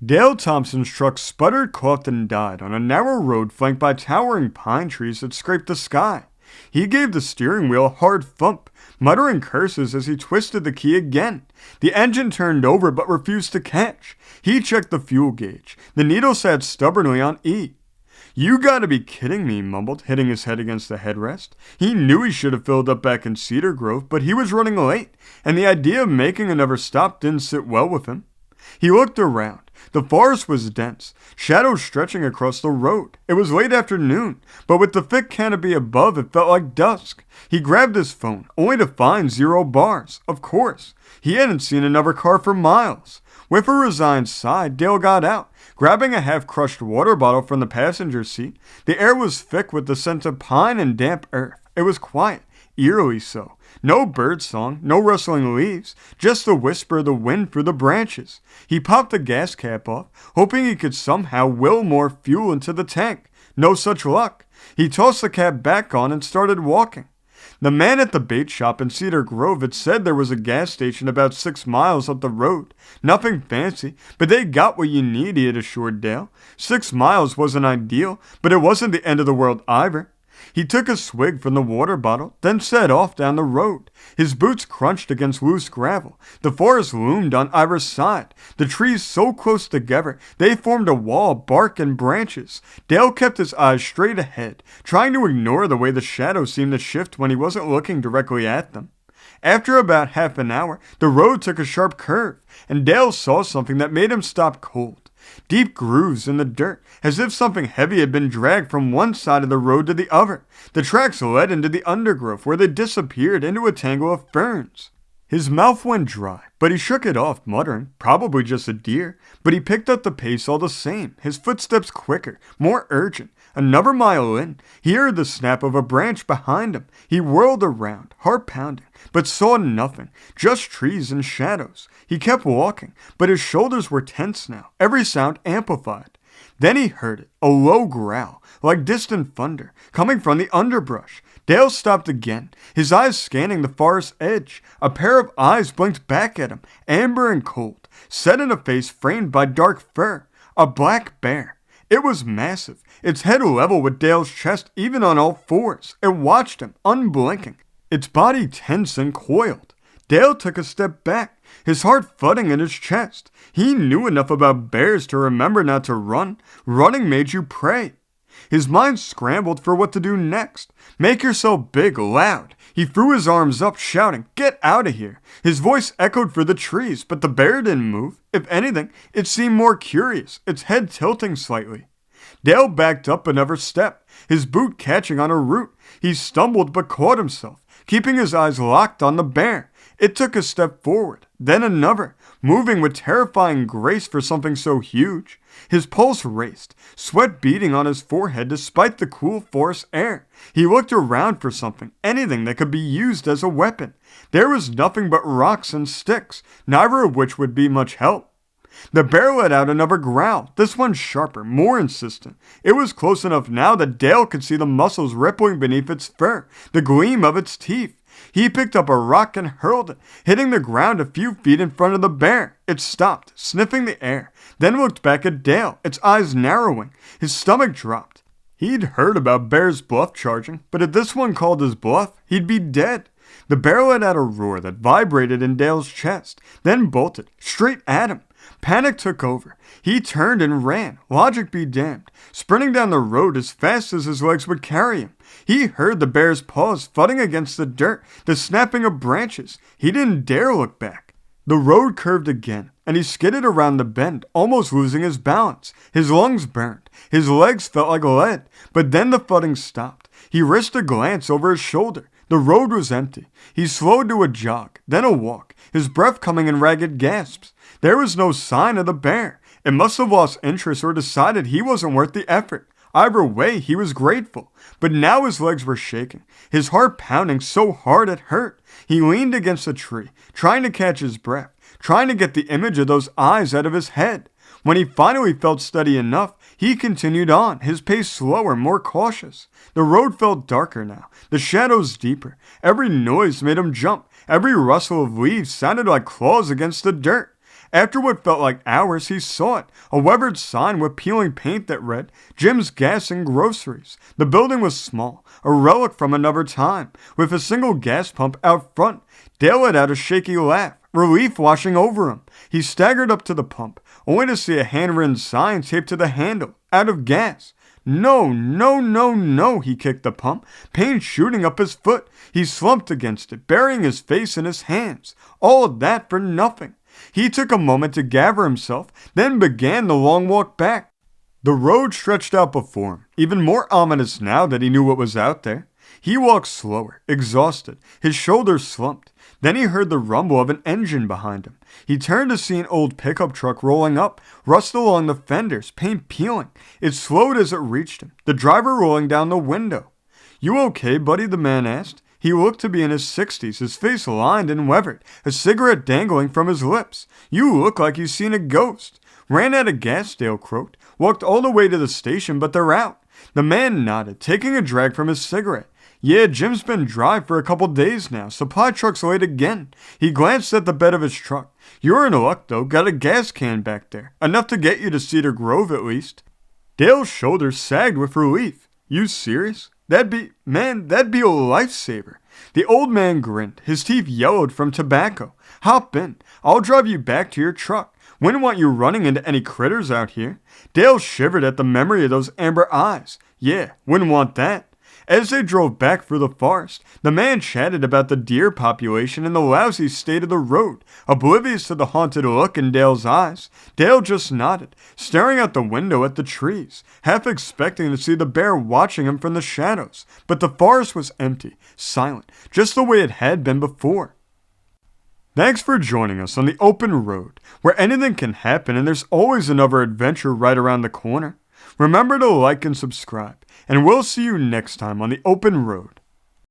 Dale Thompson's truck sputtered, coughed, and died on a narrow road flanked by towering pine trees that scraped the sky. He gave the steering wheel a hard thump, muttering curses as he twisted the key again. The engine turned over but refused to catch. He checked the fuel gauge. The needle sat stubbornly on E. "You gotta be kidding me," he mumbled, hitting his head against the headrest. He knew he should have filled up back in Cedar Grove, but he was running late, and the idea of making another stop didn't sit well with him. He looked around. The forest was dense, shadows stretching across the road. It was late afternoon, but with the thick canopy above, it felt like dusk. He grabbed his phone, only to find 0 bars. Of course, he hadn't seen another car for miles. With a resigned sigh, Dale got out, grabbing a half-crushed water bottle from the passenger seat. The air was thick with the scent of pine and damp earth. It was quiet, eerily so. No bird song, no rustling leaves, just the whisper of the wind through the branches. He popped the gas cap off, hoping he could somehow will more fuel into the tank. No such luck. He tossed the cap back on and started walking. The man at the bait shop in Cedar Grove had said there was a gas station about 6 miles up the road. Nothing fancy, but they got what you need, he had assured Dale. 6 miles wasn't ideal, but it wasn't the end of the world either. He took a swig from the water bottle, then set off down the road. His boots crunched against loose gravel. The forest loomed on either side, the trees so close together they formed a wall of bark and branches. Dale kept his eyes straight ahead, trying to ignore the way the shadows seemed to shift when he wasn't looking directly at them. After about half an hour, the road took a sharp curve, and Dale saw something that made him stop cold. Deep grooves in the dirt, as if something heavy had been dragged from one side of the road to the other. The tracks led into the undergrowth, where they disappeared into a tangle of ferns. His mouth went dry, but he shook it off, muttering, probably just a deer. But he picked up the pace all the same, his footsteps quicker, more urgent. Another mile in, he heard the snap of a branch behind him. He whirled around, heart pounding, but saw nothing, just trees and shadows. He kept walking, but his shoulders were tense now, every sound amplified. Then he heard it, a low growl, like distant thunder, coming from the underbrush. Dale stopped again, his eyes scanning the forest's edge. A pair of eyes blinked back at him, amber and cold, set in a face framed by dark fur. A black bear. It was massive, its head level with Dale's chest, even on all fours. It watched him, unblinking, its body tense and coiled. Dale took a step back, his heart thudding in his chest. He knew enough about bears to remember not to run. Running made you prey. His mind scrambled for what to do next. Make yourself big, loud. He threw his arms up, shouting, "Get out of here!" His voice echoed through the trees, but the bear didn't move. If anything, it seemed more curious, its head tilting slightly. Dale backed up another step, his boot catching on a root. He stumbled but caught himself, keeping his eyes locked on the bear. It took a step forward, then another, moving with terrifying grace for something so huge. His pulse raced, sweat beading on his forehead despite the cool forest air. He looked around for something, anything that could be used as a weapon. There was nothing but rocks and sticks, neither of which would be much help. The bear let out another growl, this one sharper, more insistent. It was close enough now that Dale could see the muscles rippling beneath its fur, the gleam of its teeth. He picked up a rock and hurled it, hitting the ground a few feet in front of the bear. It stopped, sniffing the air, then looked back at Dale, its eyes narrowing. His stomach dropped. He'd heard about bears bluff charging, but if this one called his bluff, he'd be dead. The bear let out a roar that vibrated in Dale's chest, then bolted, straight at him. Panic took over. He turned and ran, logic be damned, sprinting down the road as fast as his legs would carry him. He heard the bear's paws thudding against the dirt, the snapping of branches. He didn't dare look back. The road curved again, and he skidded around the bend, almost losing his balance. His lungs burned. His legs felt like lead, but then the thudding stopped. He risked a glance over his shoulder. The road was empty. He slowed to a jog, then a walk, his breath coming in ragged gasps. There was no sign of the bear. It must have lost interest or decided he wasn't worth the effort. Either way, he was grateful. But now his legs were shaking, his heart pounding so hard it hurt. He leaned against a tree, trying to catch his breath, trying to get the image of those eyes out of his head. When he finally felt steady enough, he continued on, his pace slower, more cautious. The road felt darker now, the shadows deeper. Every noise made him jump. Every rustle of leaves sounded like claws against the dirt. After what felt like hours, he saw it, a weathered sign with peeling paint that read, Jim's Gas and Groceries. The building was small, a relic from another time, with a single gas pump out front. Dale let out a shaky laugh, relief washing over him. He staggered up to the pump, only to see a handwritten sign taped to the handle, out of gas. No, no, no, no, he kicked the pump, pain shooting up his foot. He slumped against it, burying his face in his hands. All of that for nothing. He took a moment to gather himself, then began the long walk back. The road stretched out before him, even more ominous now that he knew what was out there. He walked slower, exhausted, his shoulders slumped. Then he heard the rumble of an engine behind him. He turned to see an old pickup truck rolling up, rust along the fenders, paint peeling. It slowed as it reached him, the driver rolling down the window. "You okay, buddy?" the man asked. He looked to be in his 60s, his face lined and weathered, a cigarette dangling from his lips. "You look like you've seen a ghost." "Ran out of gas," Dale croaked. "Walked all the way to the station, but they're out." The man nodded, taking a drag from his cigarette. "Yeah, Jim's been dry for a couple days now. Supply truck's late again." He glanced at the bed of his truck. "You're in luck, though. Got a gas can back there. Enough to get you to Cedar Grove, at least." Dale's shoulders sagged with relief. "You serious? That'd be a lifesaver." The old man grinned, his teeth yellowed from tobacco. "Hop in. I'll drive you back to your truck. Wouldn't want you running into any critters out here." Dale shivered at the memory of those amber eyes. Yeah, wouldn't want that. As they drove back through the forest, the man chatted about the deer population and the lousy state of the road, oblivious to the haunted look in Dale's eyes. Dale just nodded, staring out the window at the trees, half expecting to see the bear watching him from the shadows. But the forest was empty, silent, just the way it had been before. Thanks for joining us on The Open Road, where anything can happen and there's always another adventure right around the corner. Remember to like and subscribe, and we'll see you next time on The Open Road.